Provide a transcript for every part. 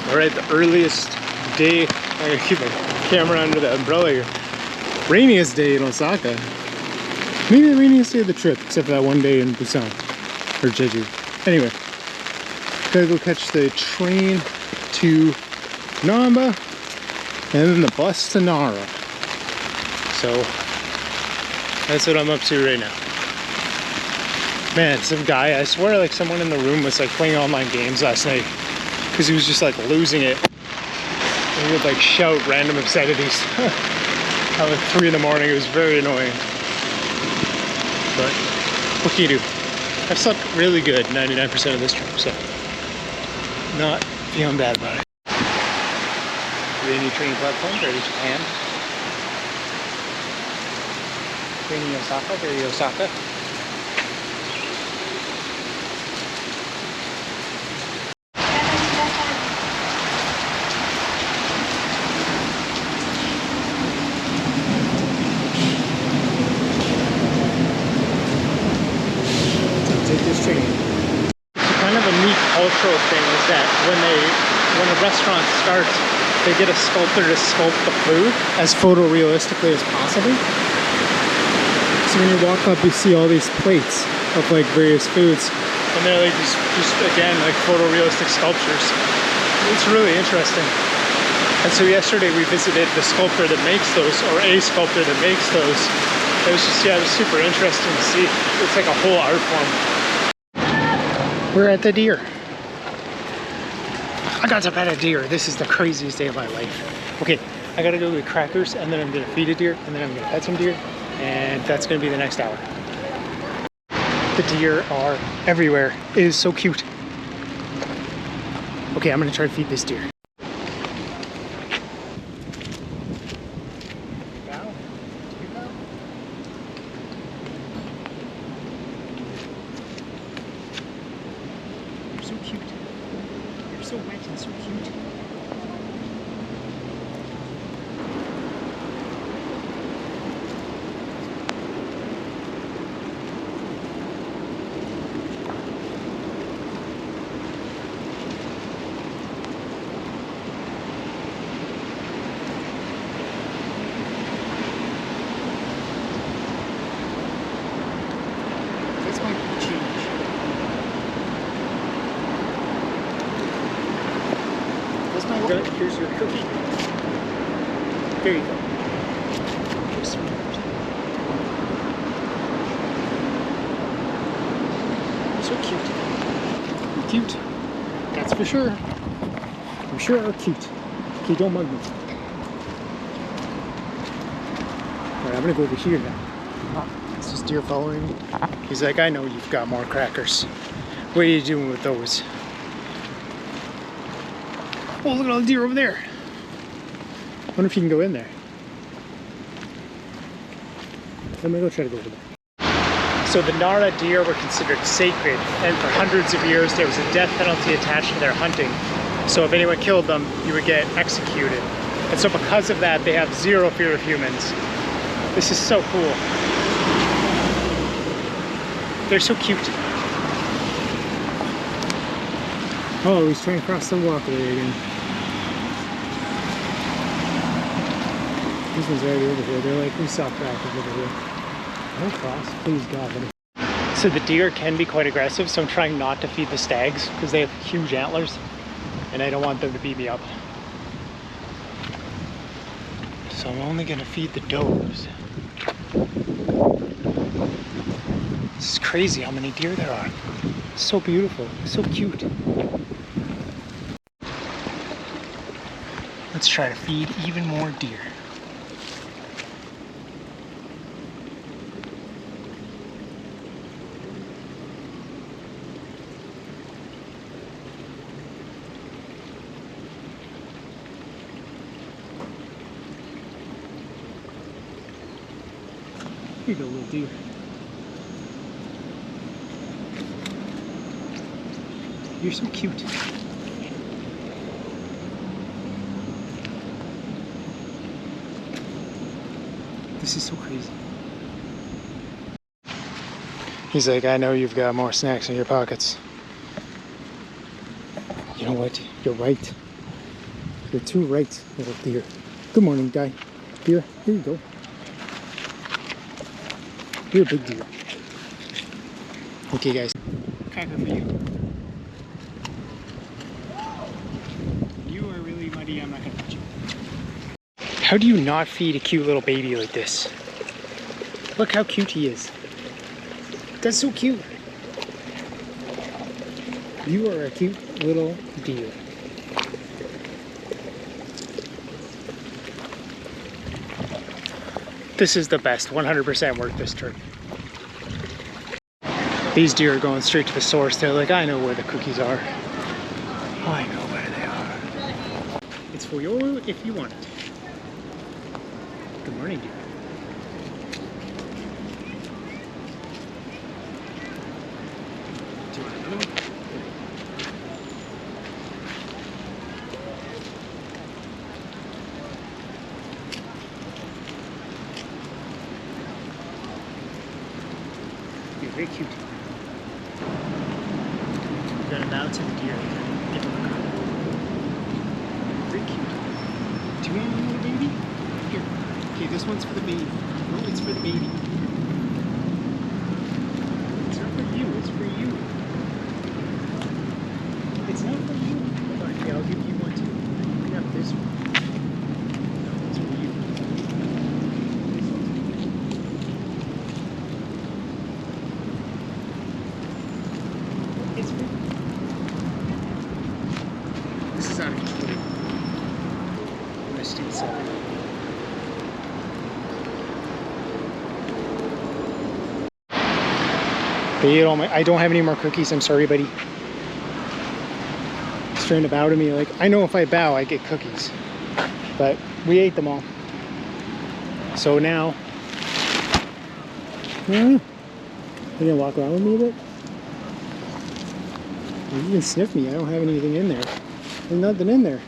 Alright, the earliest day, I gotta keep my camera under the umbrella here. Rainiest day in Osaka. Maybe the rainiest day of the trip, except for that one day in Busan, or Jeju. Anyway, gotta go catch the train to Namba, and then the bus to Nara. So, that's what I'm up to right now. Man, some guy, I swear like someone in the room was like playing online games last night, because he was just like losing it. And he would like shout random obscenities at like 3 in the morning. It was very annoying. But what can you do? I've slept really good 99% of this trip, so not feeling bad about it. Rainy train platform, very Japan. Rainy Osaka, very Osaka. Take this train. It's kind of a neat cultural thing is that when a restaurant starts, they get a sculptor to sculpt the food as photorealistically as possible. So when you walk up, you see all these plates of like various foods, and they're like just again like photorealistic sculptures. It's really interesting. And so yesterday we visited the sculptor that makes those, or a sculptor that makes those. It was just, yeah, it was super interesting to see. It's like a whole art form. We're at the deer. I got to pet a deer. This is the craziest day of my life. Okay, I gotta go get crackers, and then I'm gonna feed a deer, and then I'm gonna pet some deer, and that's gonna be the next hour. The deer are everywhere. It is so cute. Okay, I'm gonna try to feed this deer. So cute. You're so wet and so cute. This might change. Here's your cookie. There you go. So cute. You're cute. That's for sure. You sure are cute. Okay, don't mug me. Alright, I'm gonna go over here now. This is deer following me. He's like, I know you've got more crackers. What are you doing with those? Oh, look at all the deer over there. I wonder if you can go in there. I'm gonna go try to go over there. So the Nara deer were considered sacred, and for hundreds of years there was a death penalty attached to their hunting. So if anyone killed them, you would get executed. And so because of that, they have zero fear of humans. This is so cool. They're so cute. Oh, he's trying to cross the walkway again. This one's already over here. They're like, we saw crackers over here. Don't cross, please God. So the deer can be quite aggressive, so I'm trying not to feed the stags because they have huge antlers and I don't want them to beat me up. So I'm only gonna feed the does. This is crazy how many deer there are. It's so beautiful, so cute. Let's try to feed even more deer. Here you go, little deer. You're so cute. This is so crazy. He's like, I know you've got more snacks in your pockets. You know what? You're right. You're too right, little deer. Good morning, guy. Deer, here you go. You're a big deer. Okay, guys. Cracker for you. You are really muddy. I'm not gonna touch you. How do you not feed a cute little baby like this? Look how cute he is. That's so cute. You are a cute little deer. This is the best, 100% worth this trip. These deer are going straight to the source. They're like, I know where the cookies are. I know where they are. It's for you if you want it. Good morning, deer. Do you want another one? You're very cute. You gotta bow to the deer to get to look around. Very cute. Do you want another baby? Here. Okay, this one's for the baby. No, it's for the baby. It's not for you, it's for you. It's not for you. Hold on, okay, I'll give you one too. You can have this one. No, it's for you. It's for you. This is out of control. I'm gonna stay separate. They ate all my. I don't have any more cookies. I'm sorry, buddy. He's trying to bow to me. Like, I know if I bow, I get cookies. But we ate them all. So now. You gonna walk around with me a bit? You can sniff me. I don't have anything in there. There's nothing in there.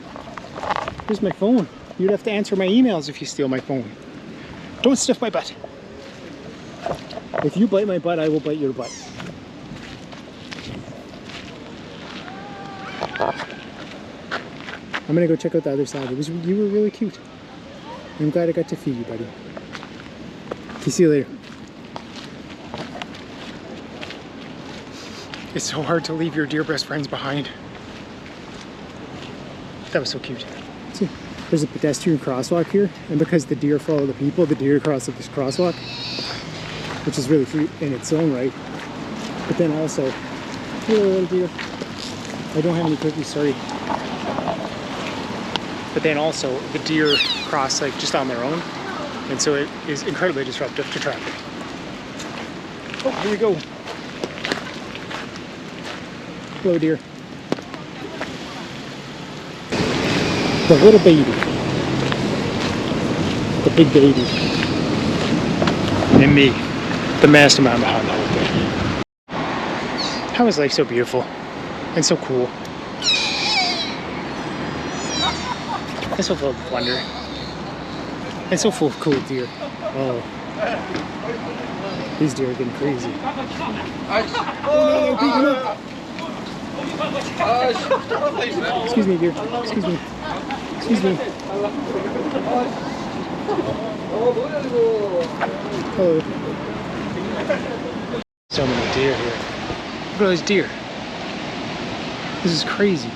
Here's my phone. You'd have to answer my emails if you steal my phone. Don't sniff my butt. If you bite my butt, I will bite your butt. I'm gonna go check out the other side. You were really cute. I'm glad I got to feed you, buddy. Okay, see you later. It's so hard to leave your deer best friends behind. That was so cute. See, there's a pedestrian crosswalk here, and because the deer follow the people, the deer cross up this crosswalk, which is really cute in its own right. But then also, hello little deer. I don't have any cookies, sorry. But then also, the deer cross like just on their own, and so it is incredibly disruptive to traffic. Oh, here we go. Hello, deer. The little baby. The big baby. And me, the mastermind behind the whole thing. How is life so beautiful and so cool? And so full of wonder. And so full of cool deer. Oh. These deer are getting crazy. Oh, no, beat him up. Excuse me, dear. Excuse me. Excuse me. Hello. So many deer here. Look at all these deer. This is crazy.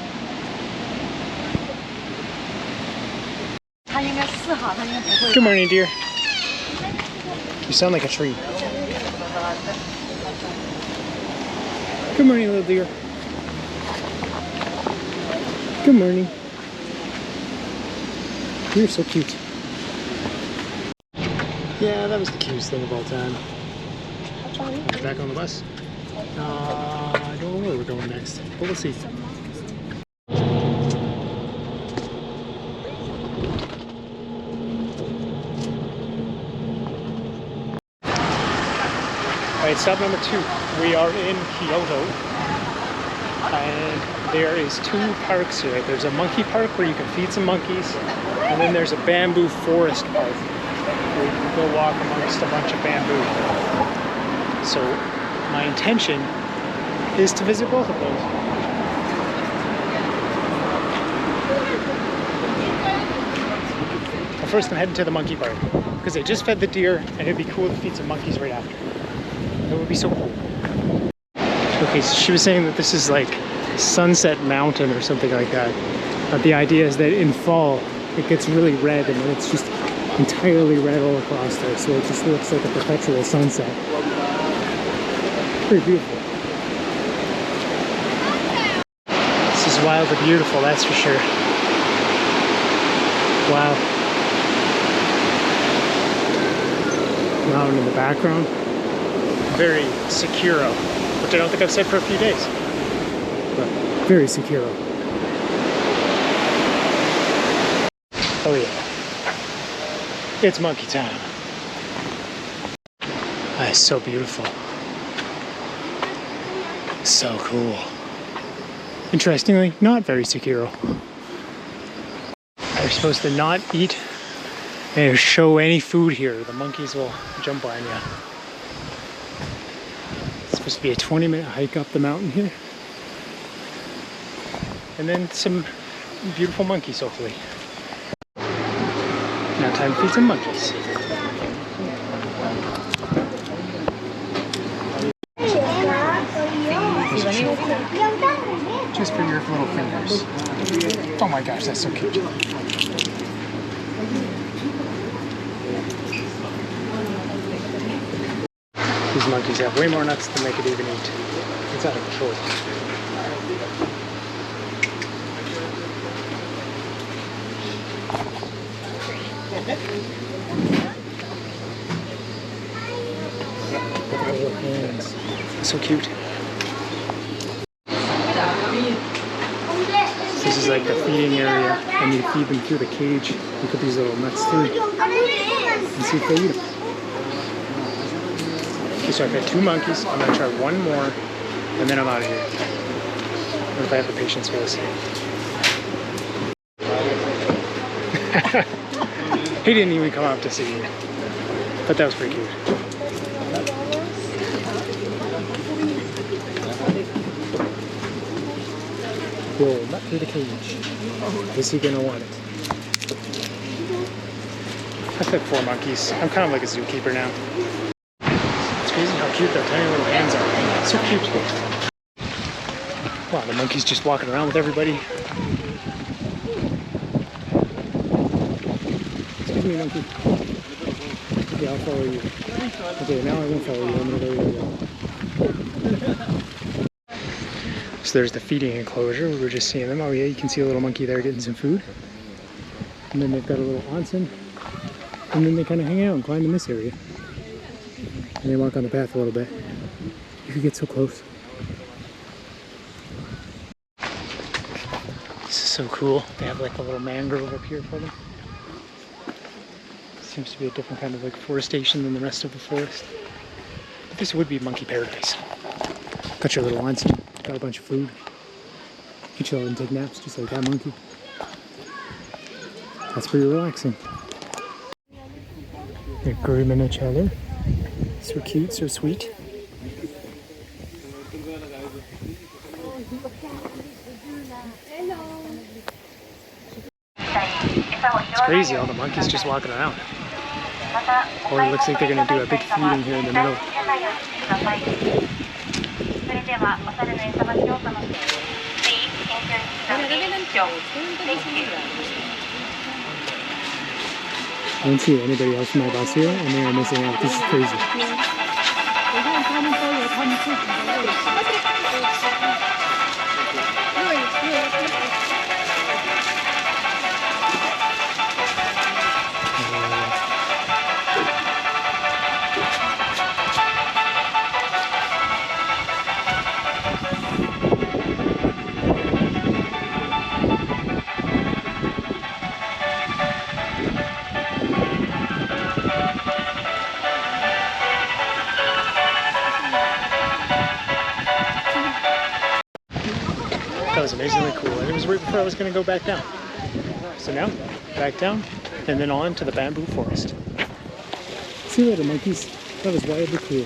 Good morning, deer. You sound like a tree. Good morning, little deer. Good morning. You're so cute. Yeah, that was the cutest thing of all time. Back on the bus. I don't know where we're going next, but we'll see. Alright, stop number 2. We are in Kyoto. And there is 2 parks here. There's a monkey park where you can feed some monkeys, and then there's a bamboo forest park where you can go walk amongst a bunch of bamboo. So my intention is to visit both of those. first I'm heading to the monkey park because they just fed the deer and it'd be cool to feed some monkeys right after. That would be so cool. Okay, so she was saying that this is like Sunset Mountain or something like that. But the idea is that in fall it gets really red and then it's just entirely red all across there, so it just looks like a perpetual sunset. Pretty beautiful. This is wild and beautiful, that's for sure. Wow. Mountain in the background. Very securo, which I don't think I've said for a few days. But very securo. Oh yeah. It's monkey time. That's so beautiful. So cool. Interestingly, not very secure. You're supposed to not eat and show any food here. The monkeys will jump on you. It's supposed to be a 20-minute hike up the mountain here. And then some beautiful monkeys, hopefully. Now time to feed some monkeys. Just for your little fingers. Oh my gosh, that's so cute. These monkeys have way more nuts than they could even eat. It's out of control. So cute. This is like the feeding area, and you feed them through the cage. You put these little nuts through and see if they eat them. Okay, so I've had 2 monkeys. I'm gonna try one more, and then I'm out of here. If I have the patience for this. He didn't even come up to see me, but that was pretty cute. Whoa, not through the cage. Is he gonna want it? I've had 4 monkeys. I'm kind of like a zookeeper now. It's crazy how cute their tiny little hands are. So cute. Wow, the monkey's just walking around with everybody. Excuse me, monkey. Okay, I'll follow you. Okay, now I won't follow you. I'm gonna go the other way. So there's the feeding enclosure. We were just seeing them. Oh yeah, you can see a little monkey there getting some food. And then they've got a little onsen. And then they kind of hang out and climb in this area. And they walk on the path a little bit. You could get so close. This is so cool. They have like a little mangrove up here for them. Seems to be a different kind of like forestation than the rest of the forest. But this would be monkey paradise. Got your little onsen. Got a bunch of food. You can chill and take naps just like that monkey. That's pretty relaxing. They're grooming each other. So cute, so sweet. It's crazy, all the monkeys just walking around. Oh, it looks like they're going to do a big feeding here in the middle. I don't see anybody else from my bus here, and they are missing out. This is crazy. That was amazingly cool, and it was right before I was going to go back down. So now, back down, and then on to the bamboo forest. See you later, monkeys. That was wildly cool.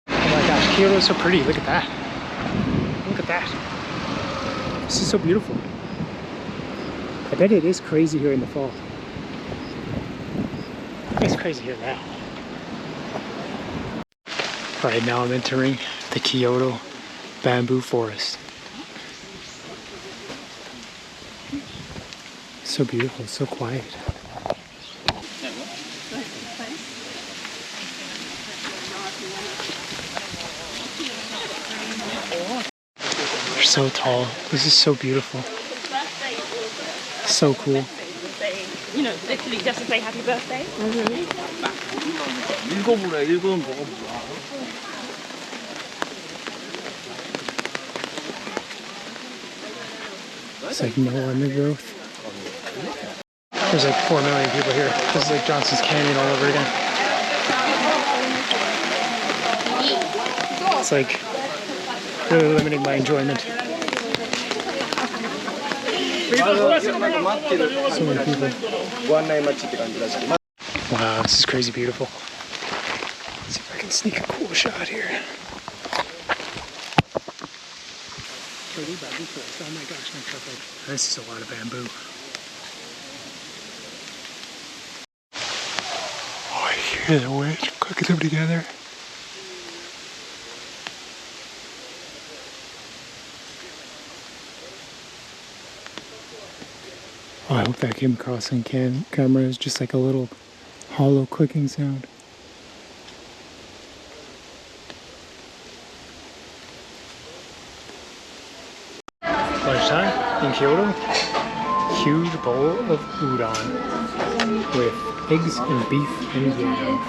Oh my gosh, Kyoto is so pretty. Look at that. Look at that. This is so beautiful. I bet it is crazy here in the fall. It's crazy here now. Right now I'm entering the Kyoto bamboo forest. So beautiful, so quiet. They're so tall. This is so beautiful. So cool. You know, literally just to say happy birthday. It's like no undergrowth. There's like 4 million people here. This is like Johnson's Canyon all over again. It's like really limiting my enjoyment. So many people. Wow, this is crazy beautiful. Let's see if I can sneak a cool shot here. Oh my gosh, no perfect. This is a lot of bamboo. Oh, I hear the wind cooking them together. Oh, I hope that came across on camera. It's just like a little hollow clicking sound. Lunchtime in Kyoto. Huge bowl of udon with eggs and beef and yam.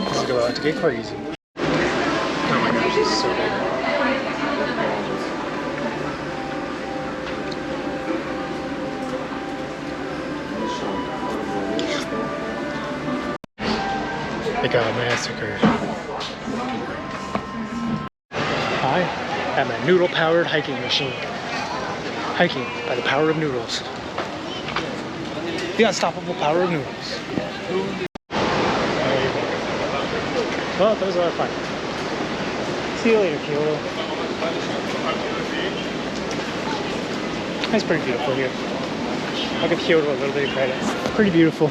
This is about to get crazy. Oh my gosh, this is so big. They got massacred. I am a noodle-powered hiking machine. Hiking by the power of noodles. The unstoppable power of noodles. Well, that was a lot of fun. See you later, Kyoto. That's pretty beautiful here. I'll give Kyoto a little bit of credit. Pretty beautiful.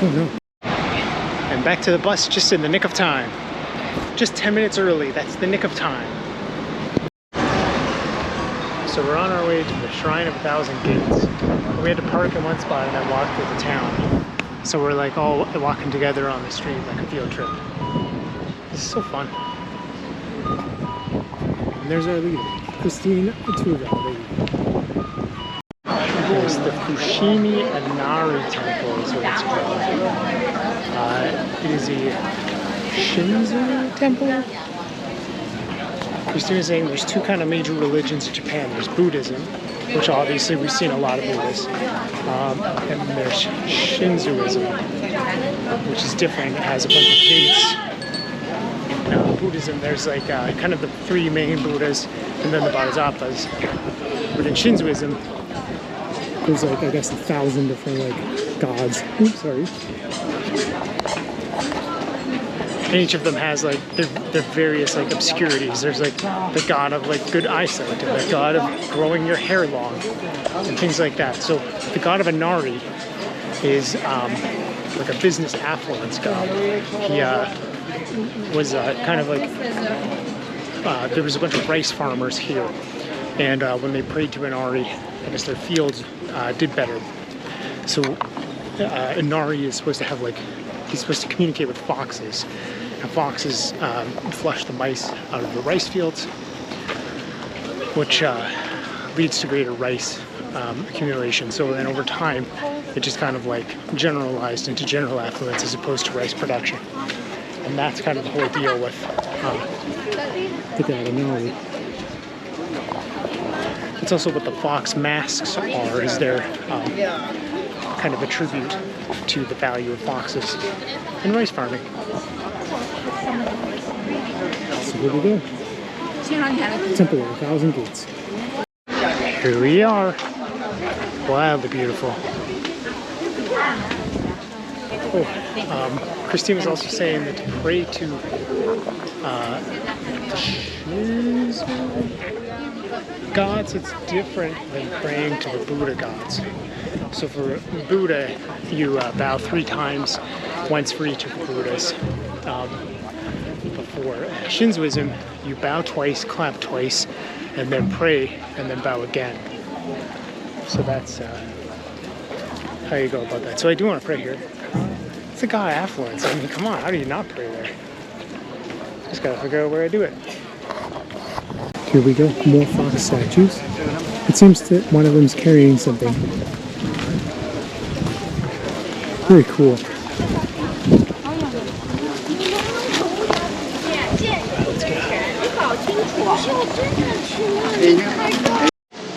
Oh no. And back to the bus just in the nick of time. Just 10 minutes early, that's the nick of time. So we're on our way to the Shrine of 1,000 Gates. We had to park in one spot and then walk through the town. So we're like all walking together on the street like a field trip. This is so fun. And there's our leader, Christine Atuga. There's the Fushimi Inari Temple is what it's called. It is a Shinzo temple. Christine is saying there's two kind of major religions in Japan. There's Buddhism, which obviously we've seen a lot of Buddhists, and there's Shinzoism, which is different. It has a bunch of gates. Buddhism, there's like kind of the three main Buddhas, and then the Bodhisattvas. But in Shinzoism, there's like, I guess, 1,000 different like gods. Oops, sorry. And each of them has like their various like obscurities. There's like the god of like good eyesight, and the god of growing your hair long, and things like that. So the god of Inari is like a business affluence god. He was kind of like there was a bunch of rice farmers here, and when they prayed to Inari, I guess their fields did better. So Inari is supposed to have like, he's supposed to communicate with foxes. And foxes flush the mice out of the rice fields, which leads to greater rice accumulation. So then over time, it just kind of like generalized into general affluence as opposed to rice production. And that's kind of the whole deal with the god Inari. It's also what the fox masks are, is their kind of a tribute to the value of foxes in rice farming. So here we go. Temple of 1,000 Gates. Here we are. Wildly beautiful. Oh, Christine was also saying that to pray to gods, it's different than praying to the Buddha gods. So for Buddha, you bow 3 times, once for each of the Buddhas. But for Shintoism, you bow twice, clap twice, and then pray, and then bow again. So that's how you go about that. So I do want to pray here. It's a god affluence. I mean, come on, how do you not pray there? Just gotta figure out where I do it. Here we go, more fox statues. It seems that one of them's carrying something. Very cool.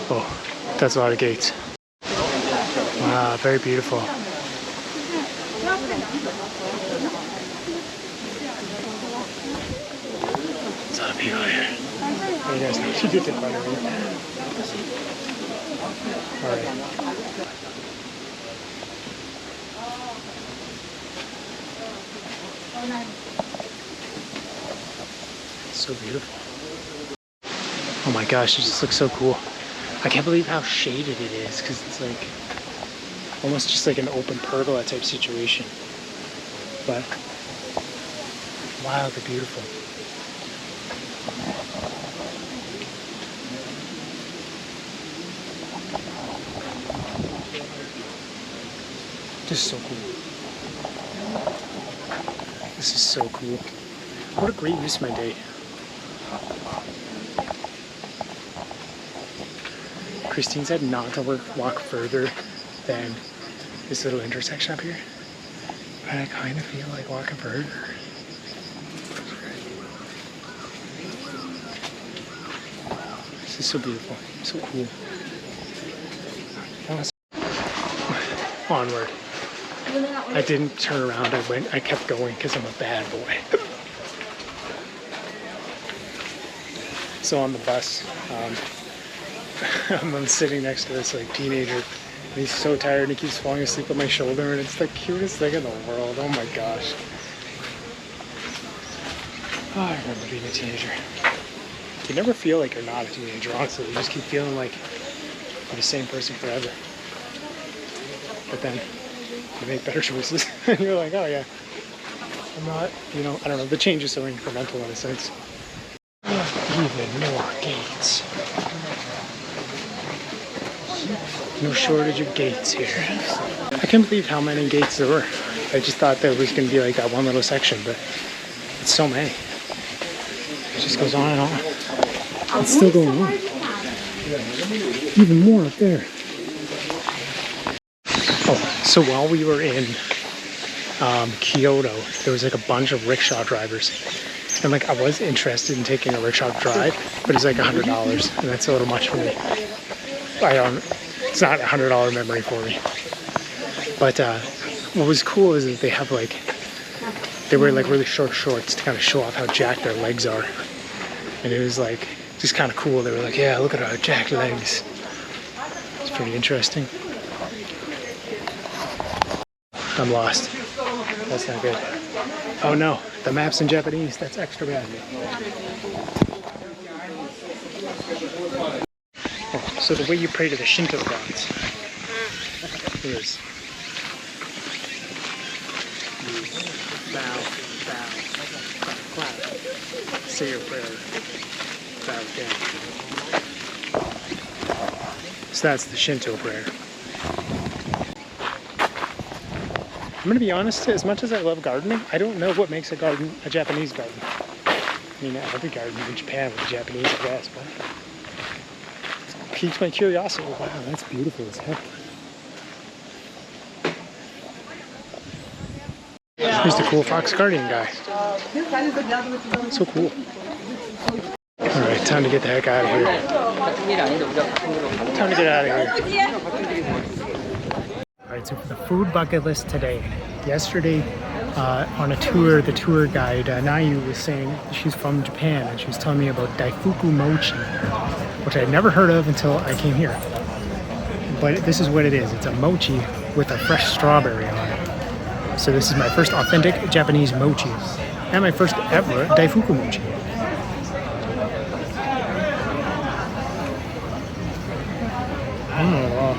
Oh, that's a lot of gates. Wow, very beautiful. There's a lot of people here. Oh, you guys know she did it by the way. Alright. So beautiful. Oh my gosh, it just looks so cool. I can't believe how shaded it is, because it's like almost just like an open pergola type situation. But wow, they're beautiful. This is so cool. This is so cool. What a great use of my day. Christine said not to walk further than this little intersection up here. But I kind of feel like walking further. This is so beautiful. So cool. Onward. I didn't turn around. I kept going because I'm a bad boy. So on the bus, I'm sitting next to this like teenager, and he's so tired and he keeps falling asleep on my shoulder, and it's the cutest thing in the world. Oh my gosh. Oh, I remember being a teenager. You never feel like you're not a teenager, honestly. You just keep feeling like you're the same person forever. But then you make better choices and you're like, oh yeah, I'm not, you know, I don't know, the change is so incremental in a sense. Even more gates. No shortage of gates here. I can't believe how many gates there were. I just thought there was going to be like that one little section, but it's so many. It just goes on and on. It's still going on. Even more up there. Oh, so while we were in Kyoto, there was like a bunch of rickshaw drivers. And like I was interested in taking a rickshaw drive, but it's like $100, and that's a little much for me. It's not a $100 memory for me. But what was cool is that they have like, they wear like really short shorts to kind of show off how jacked their legs are. And it was like, just kind of cool. They were like, yeah, look at our jacked legs. It's pretty interesting. I'm lost. That's not good. Oh no, the map's in Japanese. That's extra bad. Oh, so the way you pray to the Shinto gods is bow, clap, say your prayer, bow again. So that's the Shinto prayer. I'm gonna be honest, as much as I love gardening, I don't know what makes a Japanese garden. I mean, every garden in Japan was Japanese, I guess, but it piqued my curiosity. Wow, that's beautiful as heck. Here's the cool fox guardian guy. So cool. Alright, time to get the heck out of here. Time to get out of here. Alright, so for the food bucket list today, yesterday on a tour, the tour guide, Nayu, was saying she's from Japan, and she was telling me about daifuku mochi, which I had never heard of until I came here. But this is what it is. It's a mochi with a fresh strawberry on it. So this is my first authentic Japanese mochi. And my first ever Daifuku mochi. Oh, wow.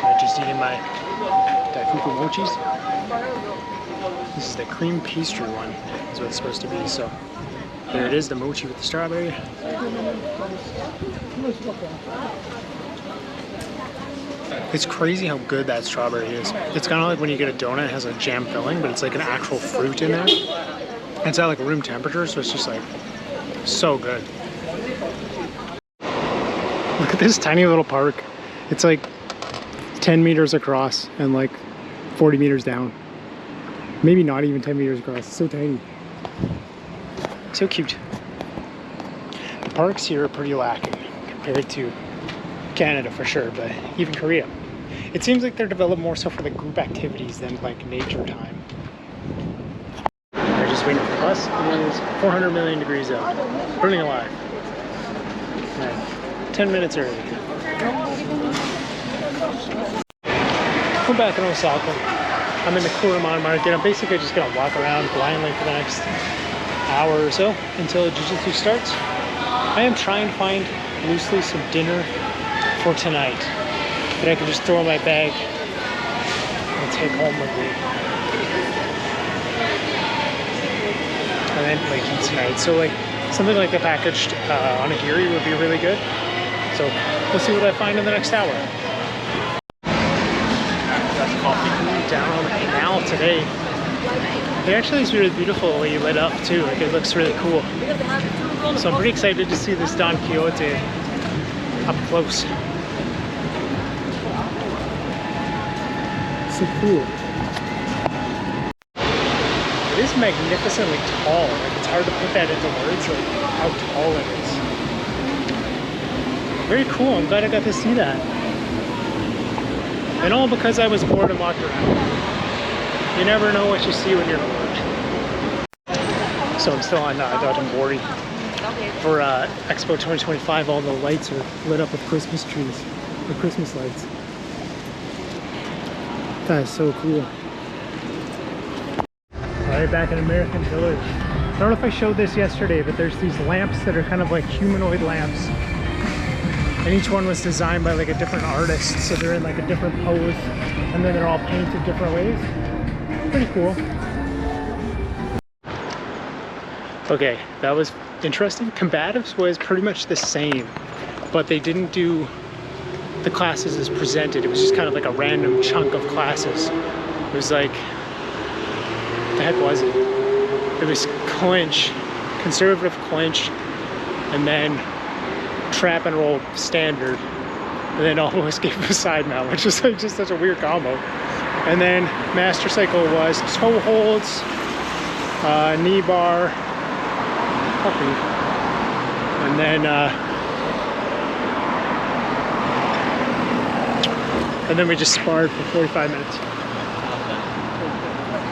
I'm just eating my Daifuku mochis. This is the cream pastry one, is what it's supposed to be. So there it is, the mochi with the strawberry. It's crazy how good that strawberry is. It's kind of like when you get a donut, it has a jam filling, but it's like an actual fruit in there. And it's at like room temperature, so it's just like so good. Look at this tiny little park. It's like 10 meters across and like 40 meters down. Maybe not even 10 meters across. It's so tiny. So cute. The parks here are pretty lacking compared to Canada for sure, but even Korea. It seems like they're developed more so for the group activities than like nature time. We're just waiting for the bus. It is 400 million degrees out. Burning alive. Yeah. 10 minutes early. We're back in Osaka. I'm in the Kuruman market. I'm basically just gonna walk around blindly for the next hour or so until jiu-jitsu starts. I am trying to find loosely some dinner for tonight that I can just throw in my bag and take home with me. And then like eat tonight. So like something like the packaged onigiri would be really good. So we'll see what I find in the next hour. Down on the canal today. It actually is really beautiful the way you lit up too. Like it looks really cool. So I'm pretty excited to see this Nara Kyoto up close. So cool. It is magnificently tall. Like it's hard to put that into words, like how tall it is. Very cool. I'm glad I got to see that. And all because I was bored and walked around. You never know what you see when you're bored. So I'm still on Dotonbori for Expo 2025. All the lights are lit up with Christmas trees, or Christmas lights. That is so cool. Right back in American Village. I don't know if I showed this yesterday, but there's these lamps that are kind of like humanoid lamps. And each one was designed by like a different artist, so they're in like a different pose, and then they're all painted different ways. Pretty cool. Okay, that was interesting. Combatives was pretty much the same, but they didn't do the classes as presented. It was just kind of like a random chunk of classes. It was like, what the heck was it? It was clinch, conservative clinch, and then trap and roll standard, and then almost gave him a side mount, which is like just such a weird combo. And then master cycle was toe holds, knee bar, puppy, and then we just sparred for 45 minutes.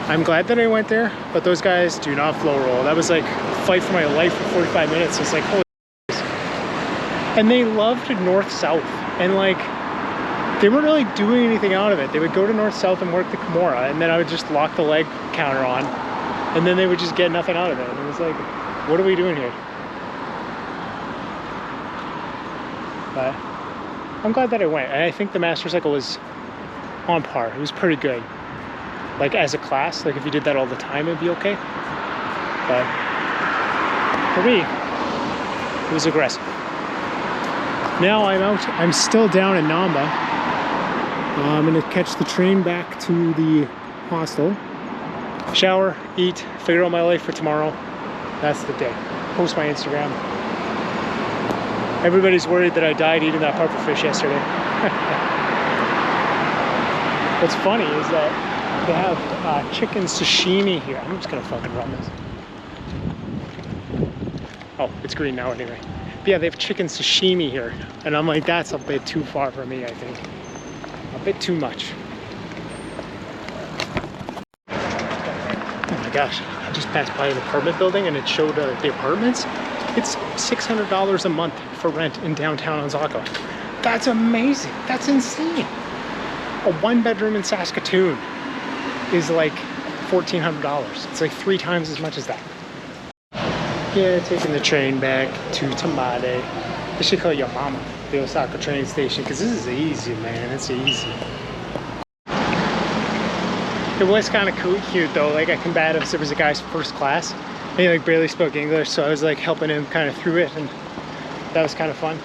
I'm glad that I went there, but those guys do not flow roll. That was like a fight for my life for 45 minutes. It's like, holy. And they loved north-south, and like they weren't really doing anything out of it. They would go to north-south and work the Kimura, and then I would just lock the leg counter on, and then they would just get nothing out of it. And it was like, what are we doing here? But I'm glad that I went, and I think the master cycle was on par. It was pretty good. Like as a class, like if you did that all the time, it'd be okay. But for me, it was aggressive. Now I'm out. I'm still down in Namba. I'm gonna catch the train back to the hostel, shower, eat, figure out my life for tomorrow. That's the day. Post my Instagram. Everybody's worried that I died eating that pufferfish yesterday. What's funny is that they have chicken sashimi here. I'm just gonna fucking run this. Oh, it's green now anyway. But yeah, they have chicken sashimi here. And I'm like, that's a bit too far for me, I think. A bit too much. Oh my gosh, I just passed by an apartment building and it showed the apartments. It's $600 a month for rent in downtown Osaka. That's amazing. That's insane. A 1-bedroom in Saskatoon is like $1,400. It's like 3 times as much as that. Yeah, taking the train back to Tamale. They should call Yamama, the Osaka train station, because this is easy, man. It's easy. It was kind of cute though. Like, at combatives, there was a guy's first class. And he like barely spoke English, so I was like helping him kind of through it, and that was kind of fun.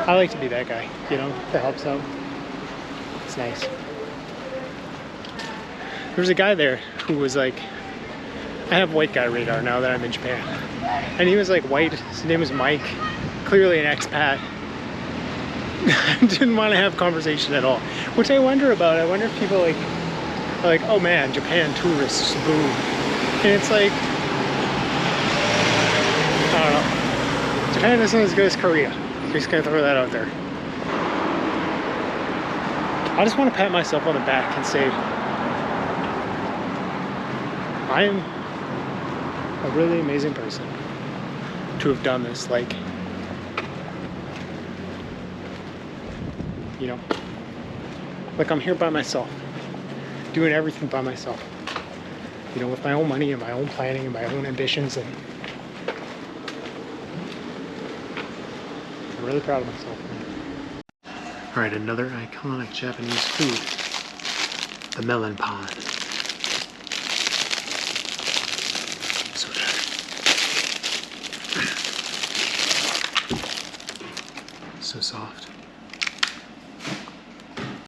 I like to be that guy, you know, that helps out. It's nice. There was a guy there who was like, I have white guy radar now that I'm in Japan. And he was like white, his name was Mike, clearly an expat. Didn't want to have conversation at all, which I wonder about. I wonder if people like are like, oh man, Japan tourists, boom. And it's like, I don't know. Japan isn't as good as Korea. I'm just gonna throw that out there. I just want to pat myself on the back and say, I am a really amazing person to have done this. Like, you know, like I'm here by myself, doing everything by myself, you know, with my own money and my own planning and my own ambitions, and I'm really proud of myself. All right, another iconic Japanese food, the melon pod. So good. So soft.